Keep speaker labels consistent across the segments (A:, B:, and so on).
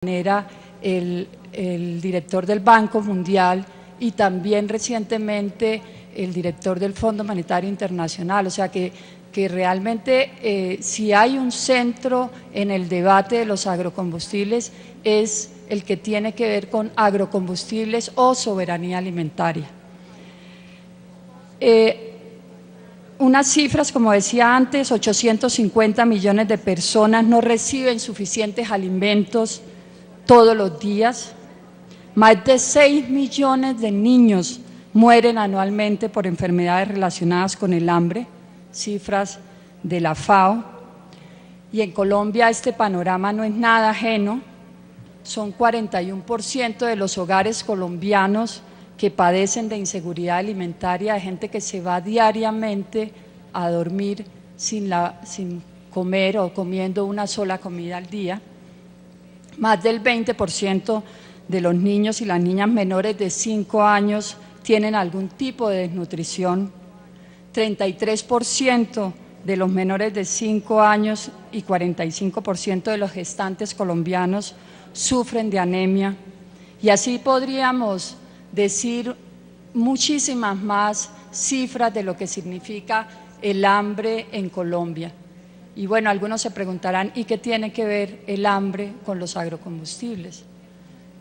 A: manera el director del Banco Mundial y también recientemente el director del Fondo Monetario Internacional. O sea que realmente si hay un centro en el debate de los agrocombustibles es el que tiene que ver con agrocombustibles o soberanía alimentaria. Unas cifras, como decía antes, 850 millones de personas no reciben suficientes alimentos todos los días. Más de 6 millones de niños mueren anualmente por enfermedades relacionadas con el hambre, cifras de la FAO. Y en Colombia este panorama no es nada ajeno. Son 41% de los hogares colombianos que padecen de inseguridad alimentaria, de gente que se va diariamente a dormir sin comer o comiendo una sola comida al día. Más del 20% de los niños y las niñas menores de 5 años tienen algún tipo de desnutrición. 33% de los menores de 5 años y 45% de los gestantes colombianos sufren de anemia. Y así podríamos decir muchísimas más cifras de lo que significa el hambre en Colombia. Y bueno, algunos se preguntarán, ¿y qué tiene que ver el hambre con los agrocombustibles?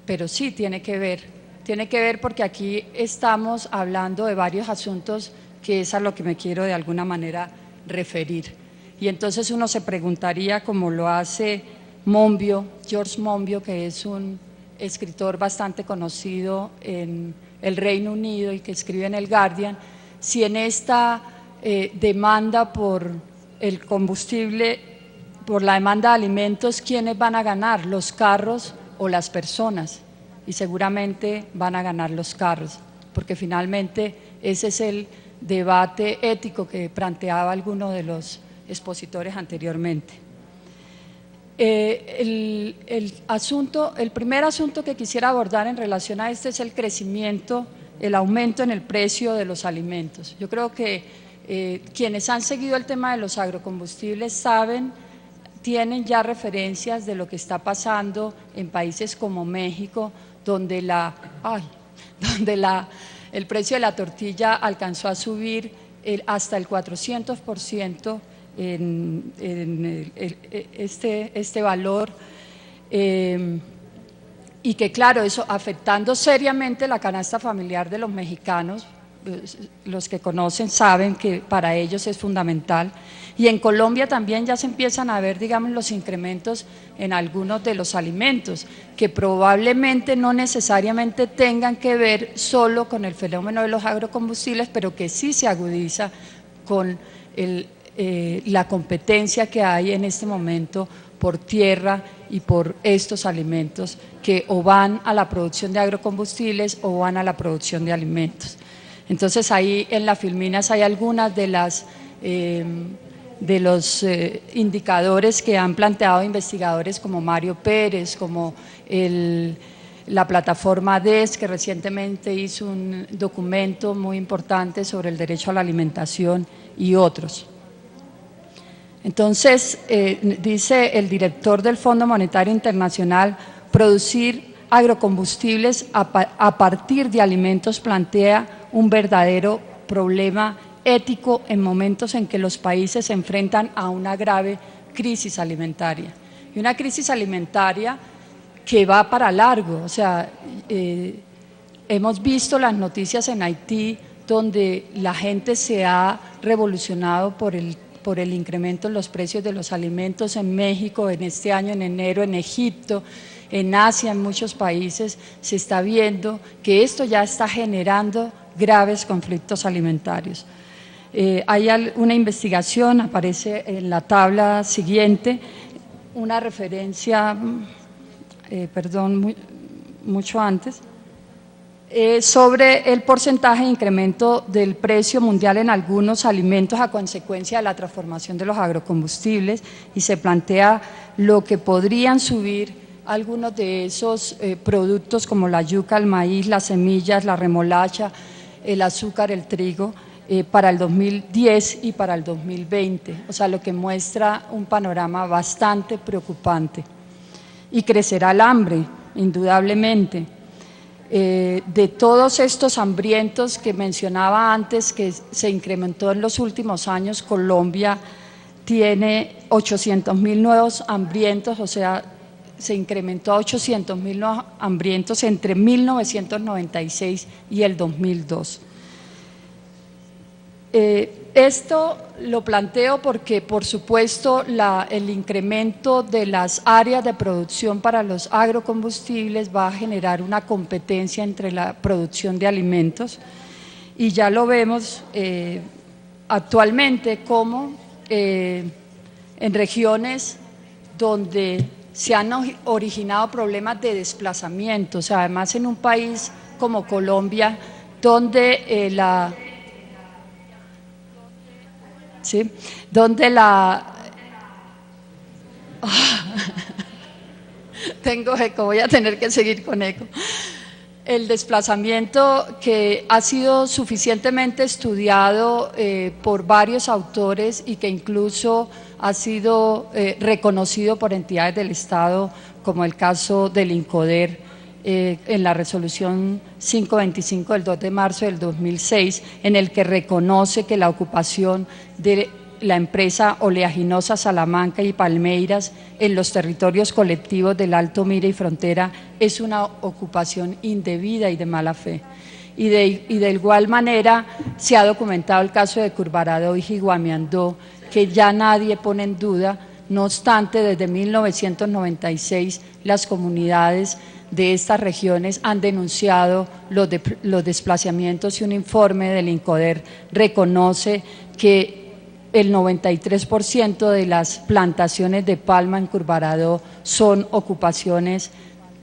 A: Pero sí tiene que ver porque aquí estamos hablando de varios asuntos que es a lo que me quiero de alguna manera referir. Y entonces uno se preguntaría, como lo hace Monbiot, George Monbiot, que es un escritor bastante conocido en el Reino Unido y que escribe en el Guardian, si en esta demanda por el combustible, por la demanda de alimentos, ¿quiénes van a ganar? ¿Los carros o las personas? Y seguramente van a ganar los carros, porque finalmente ese es el debate ético que planteaba alguno de los expositores anteriormente. El primer asunto que quisiera abordar en relación a este es el crecimiento, el aumento en el precio de los alimentos. Yo creo que quienes han seguido el tema de los agrocombustibles saben, tienen ya referencias de lo que está pasando en países como México, donde el precio de la tortilla alcanzó a subir hasta el 400% en este valor, y que claro, eso afectando seriamente la canasta familiar de los mexicanos. Los que conocen saben que para ellos es fundamental. Y en Colombia también ya se empiezan a ver, digamos, los incrementos en algunos de los alimentos, que probablemente no necesariamente tengan que ver solo con el fenómeno de los agrocombustibles, pero que sí se agudiza con la competencia que hay en este momento por tierra y por estos alimentos que o van a la producción de agrocombustibles o van a la producción de alimentos. Entonces ahí en la Filminas hay algunas de los indicadores que han planteado investigadores como Mario Pérez, como la plataforma DES, que recientemente hizo un documento muy importante sobre el derecho a la alimentación, y otros. Entonces, dice el director del Fondo Monetario Internacional, producir agrocombustibles a partir de alimentos plantea un verdadero problema ético en momentos en que los países se enfrentan a una grave crisis alimentaria. Y una crisis alimentaria que va para largo. O sea, hemos visto las noticias en Haití donde la gente se ha revolucionado por el incremento en los precios de los alimentos, en México, en este año, en enero, en Egipto, en Asia, en muchos países, se está viendo que esto ya está generando graves conflictos alimentarios. Hay una investigación, aparece en la tabla siguiente, una referencia, mucho antes, sobre el porcentaje de incremento del precio mundial en algunos alimentos a consecuencia de la transformación de los agrocombustibles, y se plantea lo que podrían subir algunos de esos productos como la yuca, el maíz, las semillas, la remolacha, el azúcar, el trigo, para el 2010 y para el 2020, o sea, lo que muestra un panorama bastante preocupante. y crecerá el hambre, indudablemente. De todos estos hambrientos que mencionaba antes, que se incrementó en los últimos años, Colombia tiene 800.000 nuevos hambrientos, o sea, se incrementó a 800.000 nuevos hambrientos entre 1996 y el 2002. Esto lo planteo porque, por supuesto, el incremento de las áreas de producción para los agrocombustibles va a generar una competencia entre la producción de alimentos, y ya lo vemos actualmente como en regiones donde se han originado problemas de desplazamiento, o sea, además en un país como Colombia, donde tengo eco, voy a tener que seguir con eco. El desplazamiento, que ha sido suficientemente estudiado por varios autores y que incluso ha sido reconocido por entidades del Estado, como el caso del INCODER, en la resolución 525 del 2 de marzo del 2006, en el que reconoce que la ocupación de la empresa oleaginosa Salamanca y Palmeiras en los territorios colectivos del Alto Mira y Frontera es una ocupación indebida y de mala fe. Y de igual manera se ha documentado el caso de Curvarado y Jiguamiandó, que ya nadie pone en duda. No obstante, desde 1996 las comunidades de estas regiones han denunciado los desplazamientos, y un informe del INCODER reconoce que el 93% de las plantaciones de palma en Curvarado son ocupaciones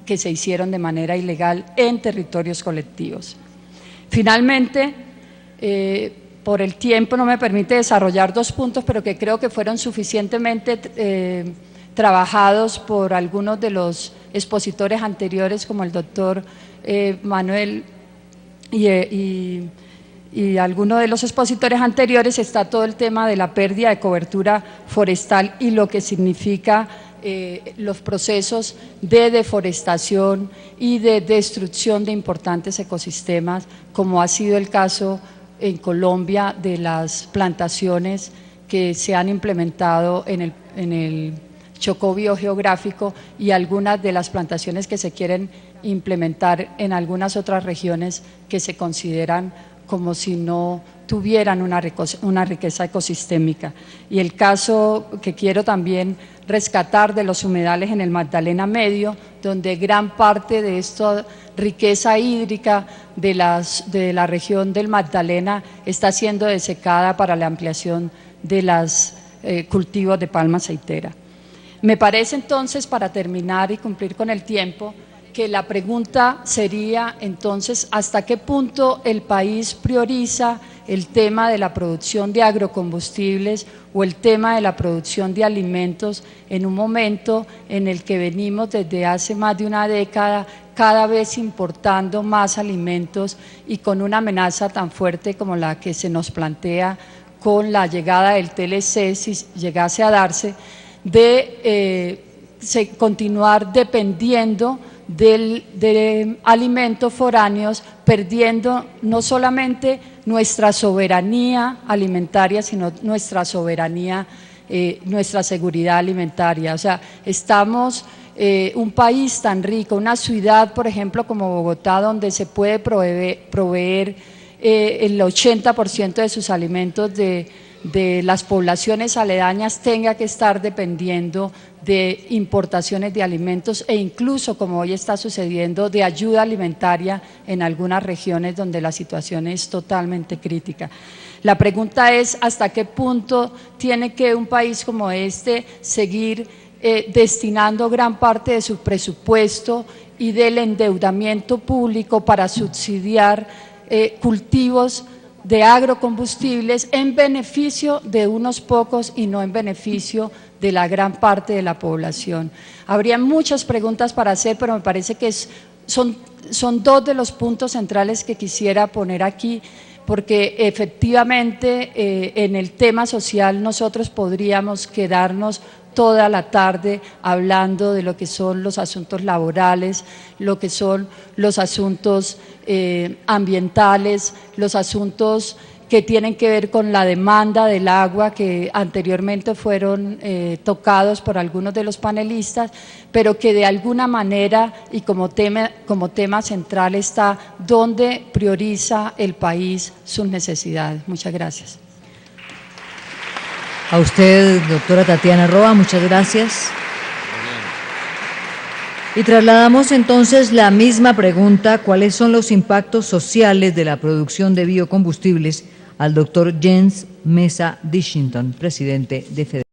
A: que se hicieron de manera ilegal en territorios colectivos. Finalmente, por el tiempo no me permite desarrollar dos puntos, pero que creo que fueron suficientemente trabajados por algunos de los expositores anteriores, como el doctor Manuel y algunos de los expositores anteriores. Está todo el tema de la pérdida de cobertura forestal y lo que significa los procesos de deforestación y de destrucción de importantes ecosistemas, como ha sido el caso en Colombia de las plantaciones que se han implementado en el Chocó biogeográfico, y algunas de las plantaciones que se quieren implementar en algunas otras regiones que se consideran como si no tuvieran una riqueza ecosistémica. Y el caso que quiero también rescatar de los humedales en el Magdalena Medio, donde gran parte de esta riqueza hídrica de la región del Magdalena está siendo desecada para la ampliación de los cultivos de palma aceitera. Me parece entonces, para terminar y cumplir con el tiempo, que la pregunta sería entonces hasta qué punto el país prioriza el tema de la producción de agrocombustibles o el tema de la producción de alimentos en un momento en el que venimos desde hace más de una década cada vez importando más alimentos, y con una amenaza tan fuerte como la que se nos plantea con la llegada del TLC, si llegase a darse, de continuar dependiendo de alimentos foráneos, perdiendo no solamente nuestra soberanía alimentaria, sino nuestra soberanía, nuestra seguridad alimentaria. O sea, estamos un país tan rico, una ciudad, por ejemplo, como Bogotá, donde se puede proveer el 80% de sus alimentos de las poblaciones aledañas, tenga que estar dependiendo de importaciones de alimentos, e incluso, como hoy está sucediendo, de ayuda alimentaria en algunas regiones donde la situación es totalmente crítica. La pregunta es hasta qué punto tiene que un país como este seguir destinando gran parte de su presupuesto y del endeudamiento público para subsidiar cultivos de agrocombustibles en beneficio de unos pocos y no en beneficio de la gran parte de la población. Habría muchas preguntas para hacer, pero me parece que son dos de los puntos centrales que quisiera poner aquí, porque efectivamente en el tema social nosotros podríamos quedarnos toda la tarde hablando de lo que son los asuntos laborales, lo que son los asuntos ambientales, los asuntos que tienen que ver con la demanda del agua, que anteriormente fueron tocados por algunos de los panelistas, pero que de alguna manera y como tema central está dónde prioriza el país sus necesidades. Muchas gracias.
B: A usted, doctora Tatiana Roa, muchas gracias. Y trasladamos entonces la misma pregunta: ¿cuáles son los impactos sociales de la producción de biocombustibles?, al doctor Jens Mesa Dichinton, presidente de FEDER.